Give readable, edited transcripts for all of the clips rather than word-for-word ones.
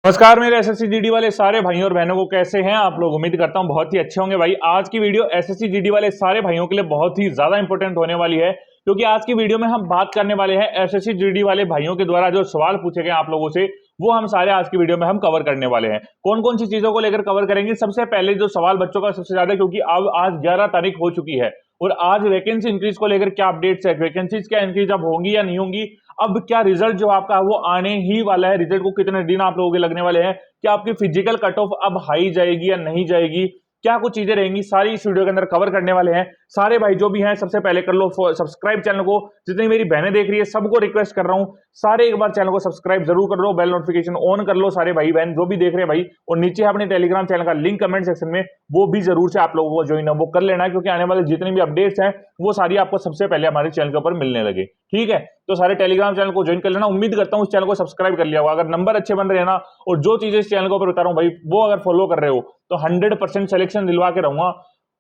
नमस्कार मेरे SSC GD वाले सारे भाइयों और बहनों को कैसे हैं आप लोग। उम्मीद करता हूं बहुत ही अच्छे होंगे। भाई आज की वीडियो एसएससी जीडी वाले सारे भाइयों के लिए बहुत ही ज्यादा इंपॉर्टेंट होने वाली है, क्योंकि आज की वीडियो में हम बात करने वाले हैं एसएससी जीडी वाले भाइयों के द्वारा जो सवाल पूछे गए आप लोगों से, वो हम सारे आज की वीडियो में हम कवर करने वाले हैं। कौन कौन सी चीजों को लेकर कवर करेंगे। सबसे पहले जो सवाल बच्चों का सबसे ज्यादा, क्योंकि अब आज 11 तारीख हो चुकी है और आज वैकेंसी इंक्रीज को लेकर क्या अपडेट्स है, वैकेंसीज क्या इंक्रीज अब होंगी या नहीं होंगी, अब क्या रिजल्ट जो आपका वो आने ही वाला है, रिजल्ट को कितने दिन आप लोगों के लगने वाले हैं, क्या आपकी फिजिकल कट ऑफ अब हाई जाएगी या नहीं जाएगी, क्या कुछ चीजें रहेंगी, सारी इस वीडियो के अंदर कवर करने वाले हैं। सारे भाई जो भी हैं सबसे पहले कर लो सब्सक्राइब चैनल को। जितनी मेरी बहनें देख रही है सबको रिक्वेस्ट कर रहा हूं, सारे एक बार चैनल को सब्सक्राइब जरूर कर लो, बेल नोटिफिकेशन ऑन कर लो सारे भाई बहन जो भी देख रहे हैं भाई। और नीचे अपने टेलीग्राम चैनल का लिंक कमेंट सेक्शन में वो भी जरूर से आप लोगों को ज्वाइन वो कर लेना है, क्योंकि आने वाले जितनी भी अपडेट्स हैं वो सारी आपको सबसे पहले हमारे चैनल के ऊपर मिलने लगे। ठीक है, तो सारे टेलीग्राम चैनल को ज्वाइन कर लेना। उम्मीद करता हूं इस चैनल को सब्सक्राइब कर लिया होगा। अगर नंबर अच्छे बन रहे हैं ना, और जो चीजें इस चैनल के ऊपर बता रहा हूं भाई वो अगर फॉलो कर रहे हो तो 100% सिलेक्शन दिलवा के रहूंगा।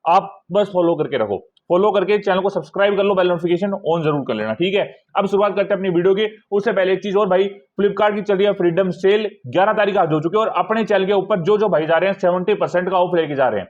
आप बस फॉलो करके रखो, फॉलो करके चैनल को सब्सक्राइब कर लो, बेल नोटिफिकेशन ऑन जरूर कर लेना। ठीक है, अब शुरुआत करते हैं अपनी वीडियो की। उससे पहले एक चीज और भाई, फ्लिपकार्ट की चल रही है फ्रीडम सेल, 11 तारीख आज हो चुकी है और अपने चैनल के ऊपर जो जो भाई जा रहे हैं 70% का ऑफ लेके जा रहे हैं।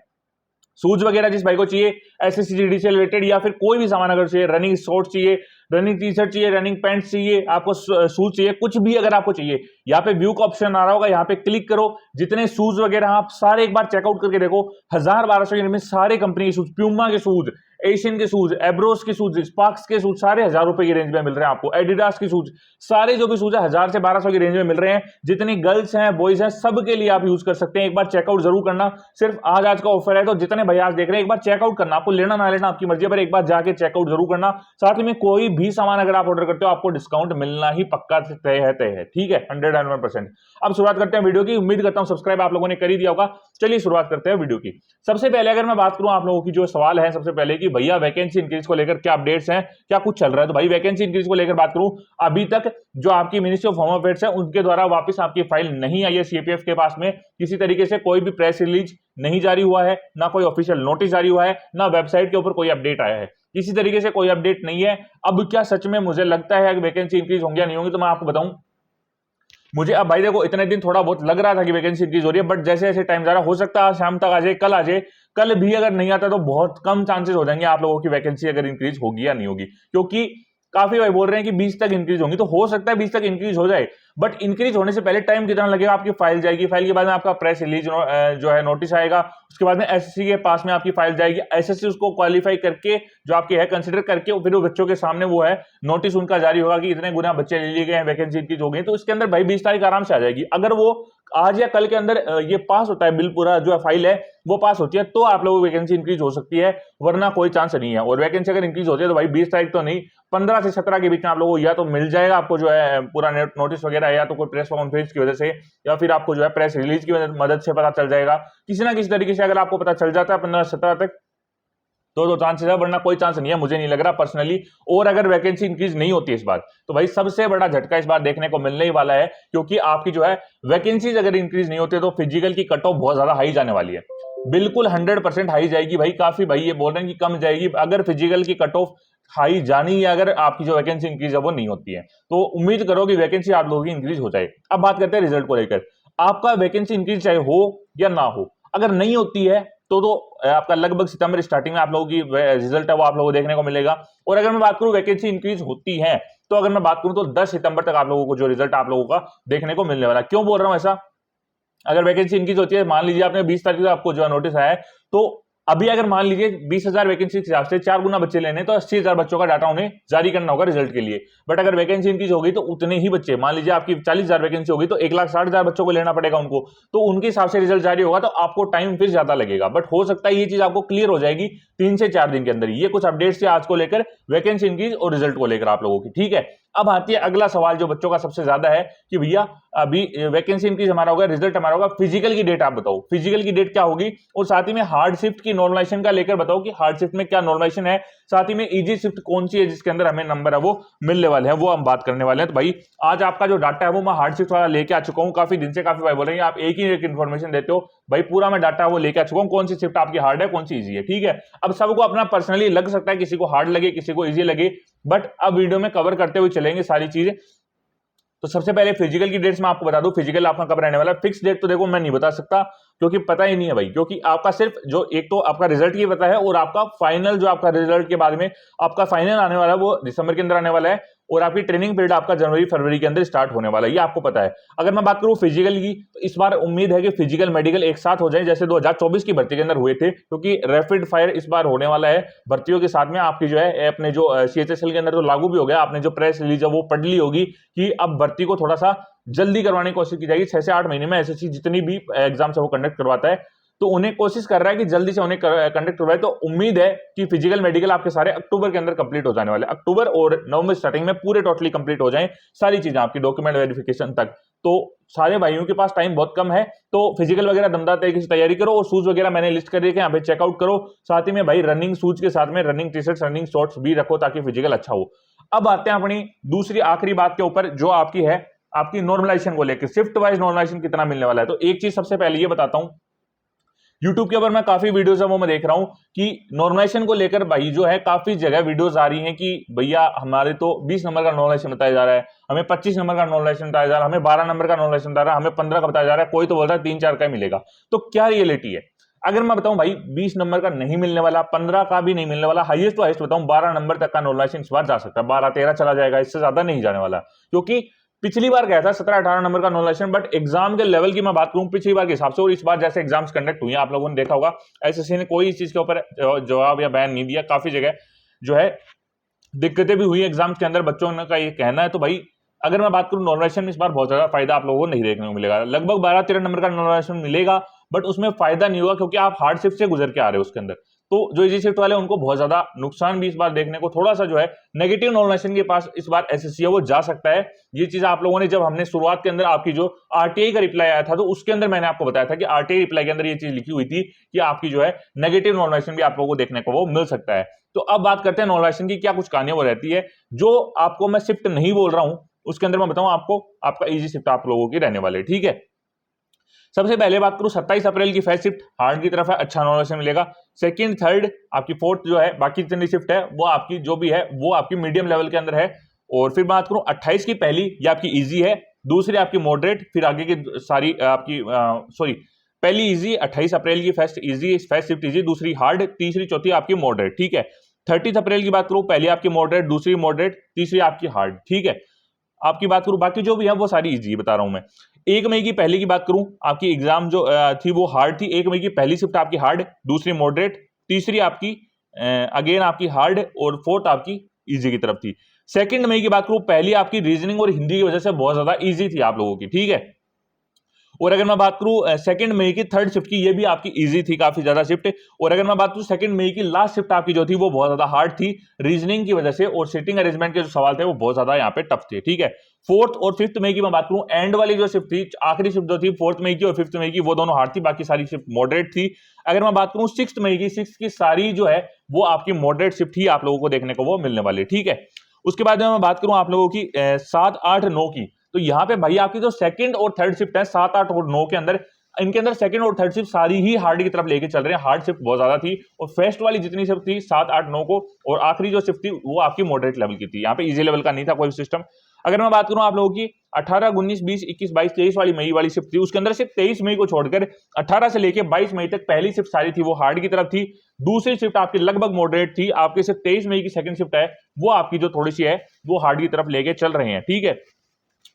शूज वगैरह जिस भाई को चाहिए एसएससी जीडी से रिलेटेड, या फिर कोई भी सामान अगर चाहिए, रनिंग शॉर्ट चाहिए, रनिंग टी शर्ट चाहिए, रनिंग पैंट चाहिए, आपको शूज चाहिए, कुछ भी अगर आपको चाहिए, यहाँ पे व्यू का ऑप्शन आ रहा होगा, यहाँ पे क्लिक करो। जितने शूज वगैरह आप सारे एक बार चेकआउट करके देखो। 1000-1200 के में सारे कंपनी के शूज, प्यूमा के शूज, एशियन के शूज, एब्रोस के शूज, स्पार्क्स के शूज, सारे 1000 रुपए की रेंज में मिल रहे हैं आपको। एडिडास के शूज, सारे जो भी शूज है 1000 से 1200 की रेंज में मिल रहे हैं। जितनी गर्ल्स हैं बॉयज हैं सबके लिए आप यूज कर सकते हैं। एक बार चेकआउट जरूर करना, सिर्फ आज का ऑफर है तो जितने भैया आज देख रहे हैं एक बार चेकआउट करना। आपको लेना ना लेना आपकी मर्जी, पर एक बार जाके चेकआउट जरूर करना। साथ में कोई भी सामान अगर आप ऑर्डर करते हो आपको डिस्काउंट मिलना ही पक्का तय है। ठीक है, 101%। अब शुरुआत करते हैं वीडियो की। उम्मीद करता हूं सब्सक्राइब आप लोगों ने कर ही दिया होगा। चलिए शुरुआत करते हैं वीडियो की। सबसे पहले अगर मैं बात करूं आप लोगों की जो सवाल है, सबसे पहले कि भैया वैकेंसी इंक्रीज को लेकर क्या अपडेट्स हैं, क्या कुछ चल रहा है। तो भाई वैकेंसी इंक्रीज को लेकर बात करूं, अभी तक जो आपकी मिनिस्ट्री ऑफ होम अफेयर्स है उनके द्वारा वापस आपकी फाइल नहीं आई है सीपीएफ के पास में। किसी तरीके से कोई भी प्रेस रिलीज नहीं जारी हुआ है, ना कोई ऑफिशियल नोटिस जारी हुआ है, ना वेबसाइट के ऊपर कोई अपडेट आया है। किसी तरीके से कोई अपडेट नहीं है। अब क्या सच में मुझे लगता है कि वैकेंसी इंक्रीज होंगी या नहीं होंगी, तो मैं आपको बताऊं। मुझे अब भाई देखो इतने दिन थोड़ा बहुत लग रहा था कि वैकेंसी इंक्रीज हो रही है, बट जैसे जैसे टाइम जा रहा, हो सकता है शाम तक आ जाए, कल आ जाए। कल भी अगर नहीं आता तो बहुत कम चांसेस हो जाएंगे आप लोगों की वैकेंसी अगर इंक्रीज होगी या नहीं होगी, क्योंकि काफी भाई बोल रहे हैं कि 20 तक इंक्रीज होंगी। तो हो सकता है 20 तक इंक्रीज हो जाए, बट इंक्रीज होने से पहले टाइम कितना लगेगा। आपकी फाइल जाएगी, फाइल के बाद में आपका प्रेस रिलीज जो है नोटिस आएगा, उसके बाद में एसएससी के पास में आपकी फाइल जाएगी, एसएससी उसको क्वालिफाई करके जो आपकी है कंसिडर करके फिर वो बच्चों के सामने वो है नोटिस उनका जारी होगा कि इतने गुना बच्चे ले लिए गए हैं, वैकेंसी इंक्रीज हो गई। तो इसके अंदर भाई 20 तारीख आराम से आ जाएगी। अगर वो आज या कल के अंदर ये पास होता है, बिल पूरा जो है फाइल है वो पास होती है, तो आप लोगों की वैकेंसी इंक्रीज हो सकती है, वरना कोई चांस नहीं है। और वैकेंसी अगर इंक्रीज होती है तो भाई 20 तारीख तो नहीं, 15 से 17 के बीच में आप लोगों को या तो मिल जाएगा आपको जो है पूरा नोटिस वगैरह, या तो कोई प्रेस कॉन्फ्रेंस की वजह से, या फिर आपको जो है प्रेस रिलीज की मदद से पता चल जाएगा। किसी ना किसी तरीके से अगर आपको पता चल जाता है 15-17 तक तो चांसेस है, वरना कोई चांस नहीं है, मुझे नहीं लग रहा पर्सनली। और अगर वैकेंसी इंक्रीज नहीं होती इस बार तो भाई सबसे बड़ा झटका इस बार देखने को मिलने ही वाला है, क्योंकि आपकी जो है वैकेंसीज अगर इंक्रीज नहीं होती तो फिजिकल की कट ऑफ बहुत ज्यादा हाई जाने वाली है। बिल्कुल 100% हाई जाएगी भाई। काफी भाई ये बोल रहे हैं कि कम जाएगी अगर फिजिकल की कट ऑफ हाई जानी है, अगर आपकी जो वैकेंसी इंक्रीज है वो नहीं होती है। तो उम्मीद करो कि वैकेंसी आप लोगों की इंक्रीज हो जाए। अब बात करते हैं रिजल्ट को लेकर। आपका वैकेंसी इंक्रीज चाहे हो या ना हो, अगर नहीं होती है तो आपका लगभग सितंबर स्टार्टिंग में आप लोगों की रिजल्ट है वो आप लोगों को देखने को मिलेगा। और अगर मैं बात करूं वैकेंसी इंक्रीज होती है तो अगर मैं बात करूं तो 10 सितंबर तक आप लोगों को जो रिजल्ट आप लोगों का देखने को मिलने वाला है। क्यों बोल रहा हूं ऐसा। अगर वैकेंसी इंक्रीज होती है, मान लीजिए आपने 20 तारीख को आपको जो नोटिस आया है, तो अभी अगर मान लीजिए 20,000 वैकेंसी के हिसाब से 4 गुना बच्चे लेने तो 80,000 बच्चों का डाटा उन्हें जारी करना होगा रिजल्ट के लिए। बट अगर वैकेंसी इंक्रीज होगी तो उतने ही बच्चे, मान लीजिए आपकी 40,000 वैकेंसी होगी तो 1,60,000 बच्चों को लेना पड़ेगा उनको, तो उनके हिसाब से रिजल्ट जारी होगा, तो आपको टाइम फिर ज्यादा लगेगा। बट हो सकता है ये चीज आपको क्लियर हो जाएगी 3 से 4 दिन के अंदर। ये कुछ अपडेट्स थे आज को लेकर, वैकेंसी इंक्रीज और रिजल्ट को लेकर आप लोगों की। ठीक है, अब आती है अगला सवाल जो बच्चों का सबसे ज्यादा है कि भैया अभी वैकेंसी इंक्रीज हमारा होगा, रिजल्ट हमारा होगा, फिजिकल की डेट आप बताओ, फिजिकल की डेट क्या होगी। और साथ ही में हार्ड शिफ्ट की नॉर्मलाइजेशन का लेकर बताओ कि हार्ड शिफ्ट में क्या नॉर्मलाइजेशन है, साथ ही में इजी शिफ्ट कौन सी है जिसके अंदर हमें नंबर है वो मिलने वाले हैं, वो हम बात करने वाले हैं। तो भाई आज आपका जो डाटा है वो मैं हार्ड शिफ्ट वाला लेके आ चुका हूं। काफी दिन से काफी भाई बोल रहे हैं आप एक ही एक इन्फॉर्मेशन देते हो, भाई पूरा मैं डाटा वो लेके आ चुका हूं, कौन सी शिफ्ट आपकी हार्ड है कौन सी इजी है। ठीक है, अब सबको अपना पर्सनली लग सकता है, किसी को हार्ड लगे किसी को इजी लगे, बट अब वीडियो में कवर करते हुए चलेंगे सारी चीजें। तो सबसे पहले फिजिकल की डेट्स मैं आपको बता दूं, फिजिकल आपका कब रहने वाला है। फिक्स डेट तो देखो मैं नहीं बता सकता क्योंकि पता ही नहीं है भाई, क्योंकि आपका सिर्फ जो एक तो आपका रिजल्ट ये पता है और आपका फाइनल जो आपका रिजल्ट के बाद में आपका फाइनल आने वाला है वो दिसंबर के अंदर आने वाला है और आपकी ट्रेनिंग पीरियड आपका जनवरी फरवरी के अंदर स्टार्ट होने वाला है, ये आपको पता है। अगर मैं बात करूं फिजिकल की, तो इस बार उम्मीद है कि फिजिकल मेडिकल एक साथ हो जाए जैसे 2024 की भर्ती के अंदर हुए थे, क्योंकि रैपिड फायर इस बार होने वाला है भर्तियों के साथ में। आपकी जो है अपने जो CHSL के अंदर तो लागू भी हो गया, आपने जो प्रेस रिलीज है वो पढ़ ली होगी कि अब भर्ती को थोड़ा सा जल्दी करवाने की कोशिश की जाएगी। 6 से 8 महीने में SSC जितनी भी एग्जाम्स है वो कंडक्ट करवाता है, तो उन्हें कोशिश कर रहा है कि जल्दी से उन्हें कंडक्ट करवाए। तो उम्मीद है कि फिजिकल मेडिकल आपके सारे अक्टूबर के अंदर कंप्लीट हो जाने वाले, अक्टूबर और नवंबर स्टार्टिंग में पूरे टोटली कंप्लीट हो जाएं सारी चीजें आपकी डॉक्यूमेंट वेरिफिकेशन तक। तो सारे भाइयों के पास टाइम बहुत कम है, तो फिजिकल वगैरह दमदार तरीके से तैयारी करो और शूज वगैरह मैंने लिस्ट कर रखी है यहाँ पे, चेकआउट करो। साथ ही में भाई रनिंग शूज के साथ में running T shirt running shorts भी रखो ताकि फिजिकल अच्छा हो। अब आते हैं अपनी दूसरी आखिरी बात के ऊपर जो आपकी है आपकी नॉर्मलाइजेशन को लेकर, शिफ्ट वाइज नॉर्मलाइजेशन कितना मिलने वाला है। तो एक चीज सबसे पहले ये बताता हूं, YouTube के ऊपर मैं काफी वीडियोस है वो मैं देख रहा हूं कि नॉर्मलाइजेशन को लेकर भाई जो है काफी जगह वीडियोस आ रही हैं कि भैया हमारे तो 20 नंबर का नॉर्मलाइजेशन बताया जा रहा है, हमें 25 नंबर का नॉर्मलाइजेशन बताया जा रहा है, हमें 12 नंबर का नॉर्मलाइजेशन बता रहा है, हमें 15 का बताया जा रहा है, कोई तो बोल रहा है 3-4 का मिलेगा। तो क्या रियलिटी है? अगर मैं बताऊं भाई 20 नंबर का नहीं मिलने वाला, 15 का भी नहीं मिलने वाला, हाईएस्ट तो हाईएस्ट बताऊं 12 नंबर तक का नॉर्मलाइजेशन इस बार जा सकता है, 12-13 चला जाएगा, इससे ज्यादा नहीं जाने वाला। क्योंकि पिछली बार गया था 17-18 नंबर का नॉर्मलाइजेशन, बट एग्जाम के लेवल की मैं बात करूं पिछली बार के हिसाब से और इस बार जैसे एग्जाम्स कंडक्ट हुई हैं आप लोगों ने देखा होगा, SSC ने कोई इस चीज के ऊपर जवाब या बयान नहीं दिया। काफी जगह जो है दिक्कतें भी हुई एग्जाम्स के अंदर, बच्चों का ये कहना है। तो भाई अगर मैं बात करूं नॉर्मलाइजेशन इस बार बहुत ज्यादा फायदा आप लोगों को नहीं देखने को मिलेगा, लगभग 12-13 नंबर का नॉर्मलाइजेशन मिलेगा, बट उसमें फायदा नहीं होगा क्योंकि आप हार्ड शिफ्ट से गुजर के आ रहे हो उसके अंदर। तो जो इजी शिफ्ट वाले उनको बहुत ज्यादा नुकसान भी इस बार देखने को, थोड़ा सा जो है नेगेटिव नॉर्मलाइजेशन के पास इस बार SSC है वो जा सकता है। ये चीज आप लोगों ने जब हमने शुरुआत के अंदर आपकी जो RTI का रिप्लाई आया था तो उसके अंदर मैंने आपको बताया था कि RTI रिप्लाई के अंदर ये चीज लिखी हुई थी कि आपकी जो है नेगेटिव नॉर्मलाइजेशन भी आप लोगों को देखने को वो मिल सकता है। तो अब बात करते हैं नॉर्मलाइजेशन की क्या कुछ कहानियां वो रहती है। जो आपको मैं शिफ्ट नहीं बोल रहा हूं उसके अंदर मैं बताऊं आपको, आपका इजी शिफ्ट आप लोगों की रहने वाले, ठीक है। सबसे पहले बात करूं 27 अप्रैल की फर्स्ट शिफ्ट हार्ड की तरफ है, अच्छा नॉर्मलाइजेशन मिलेगा। सेकंड थर्ड आपकी फोर्थ जो है बाकी जितनी शिफ्ट है वो आपकी जो भी है वो आपकी मीडियम लेवल के अंदर है। और फिर बात करूं 28 की पहली ये आपकी इजी है, दूसरी आपकी मॉडरेट, फिर आगे की सारी आपकी सॉरी पहली इजी 28 अप्रैल की first easy first shift easy, दूसरी हार्ड, तीसरी चौथी आपकी मॉडरेट, ठीक है। 30 अप्रैल की बात करूं पहली आपकी मॉडरेट, दूसरी मॉडरेट, तीसरी आपकी हार्ड, ठीक है। आपकी बात करूं बाकी जो भी है वो सारी इजी बता रहा हूं मैं। 1 मई की पहली की बात करूं आपकी एग्जाम जो थी वो हार्ड थी। 1 मई की पहली शिफ्ट आपकी हार्ड, दूसरी मॉडरेट, तीसरी आपकी अगेन आपकी हार्ड और फोर्थ आपकी इजी की तरफ थी। 2 मई की बात करूं पहली आपकी रीजनिंग और हिंदी की वजह से बहुत ज्यादा इजी थी आप लोगों की, ठीक है। और अगर मैं बात करूं 2 मई की थर्ड शिफ्ट की, ये भी आपकी इजी थी काफी ज्यादा शिफ्ट। और अगर मैं बात करूं 2 मई की लास्ट शिफ्ट आपकी जो थी वो बहुत ज्यादा हार्ड थी रीजनिंग की वजह से, और सिटिंग अरेंजमेंट के जो सवाल थे वो बहुत ज्यादा यहाँ पे टफ थे, ठीक है। 4th और 5th मई की मैं बात करूं एंड वाली जो शिफ्ट थी, आखिरी शिफ्ट जो थी 4th मई की और 5th मई की, वो दोनों हार्ड थी, बाकी सारी शिफ्ट मॉडरेट थी। अगर मैं बात करूं 6th मई की, 6th की सारी जो है वो आपकी मॉडरेट शिफ्ट ही आप लोगों को देखने को वो मिलने वाली, ठीक है। उसके बाद मैं बात करूं आप लोगों की 7, 8, 9 की, तो यहाँ पे भाई आपकी जो सेकंड और थर्ड शिफ्ट है 7, 8 और 9 के अंदर, इनके अंदर सेकंड और थर्ड शिफ्ट सारी ही हार्ड की तरफ लेके चल रहे हैं। हार्ड शिफ्ट बहुत ज्यादा थी और फर्स्ट वाली जितनी शिफ्ट थी 7, 8, 9 को, और आखिरी जो शिफ्ट थी वो आपकी मॉडरेट लेवल की थी, यहाँ पे इजी लेवल का नहीं था कोई सिस्टम। अगर मैं बात करूं आप लोगों की 18, 19, 20, 21, 22, 23 वाली मई वाली शिफ्ट थी, उसके अंदर सिर्फ 23 मई को छोड़कर 18 से लेकर 22 मई तक पहली शिफ्ट सारी थी वो हार्ड की तरफ थी, दूसरी शिफ्ट आपकी लगभग मॉडरेट थी, आपकी सिर्फ 23 मई की सेकंड शिफ्ट है वो आपकी जो थोड़ी सी है वो हार्ड की तरफ लेके चल रहे हैं, ठीक है।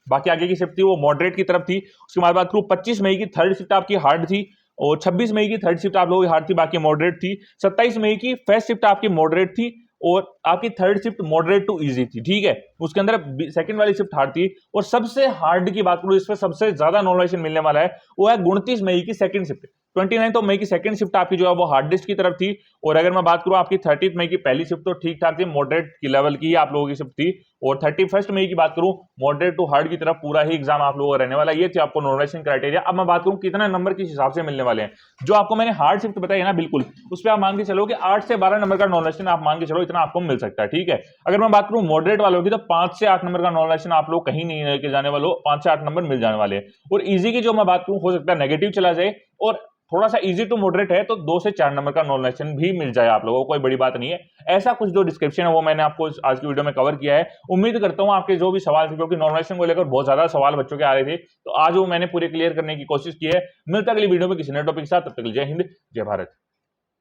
बाकी आगे की शिफ्ट थी वो मॉडरेट की तरफ थी। उसके बाद बात करूं 25 मई की थर्ड शिफ्ट आपकी हार्ड थी, और 26 मई की थर्ड शिफ्ट आप लोगों की हार्ड थी, बाकी मॉडरेट थी। 27 मई की फर्स्ट शिफ्ट आपकी मॉडरेट थी और आपकी third shift moderate to easy थी, ठीक है। उसके अंदर सेकंड वाली शिफ्ट हार्ड थी। और सबसे हार्ड की बात करूं, इसमें सबसे ज्यादा नॉर्मलाइजेशन मिलने वाला है वो है 29 मई की सेकंड शिफ्ट। 29 मई की सेकंड शिफ्ट आपकी जो है वो हार्डेस्ट की तरफ थी। और अगर मैं बात करूं आपकी 30 मई की पहली शिफ्ट तो ठीक ठाक थी, मॉडरेट की लेवल की आप लोगों की शिफ्ट थी। और 31 मई की बात करूं मॉडरेट टू हार्ड की तरफ पूरा ही एग्जाम आप लोगों का रहने वाला, ये थी आपको नॉर्मलाइजेशन क्राइटेरिया। अब मैं बात करूं कितना नंबर किस हिसाब से मिलने वाले हैं, जो आपको मैंने हार्ड शिफ्ट बताई है ना, बिल्कुल उस पर आप मान के चलो कि 8 से 12 नंबर का नॉर्मलाइजेशन आप मान के चलो, इतना आपको मिल सकता है, ठीक है। अगर मैं बात करूं मॉडरेट वालों की तो 5 से 8 नंबर का नॉर्मलाइजेशन आप लोग कहीं नहीं लेके जाने वाले हो, 5 से 8 नंबर मिल जाने वाले हैं। और इजी की जो मैं बात करूं हो सकता है नेगेटिव चला जाए और थोड़ा सा इजी टू मॉडरेट है तो 2 से 4 नंबर का नॉर्मलाइजेशन भी मिल जाए आप लोगों को, कोई बड़ी बात नहीं है। ऐसा कुछ जो डिस्क्रिप्शन है वो मैंने आपको आज की वीडियो में कवर किया है। उम्मीद करता हूं आपके जो भी सवाल थे, क्योंकि नॉर्मलाइजेशन को लेकर बहुत ज्यादा सवाल बच्चों के आ रहे थे, तो आज वो मैंने पूरे क्लियर करने की कोशिश की है। मिलता अगली वीडियो में किसी नए टॉपिक के साथ, तब तक जय हिंद जय भारत।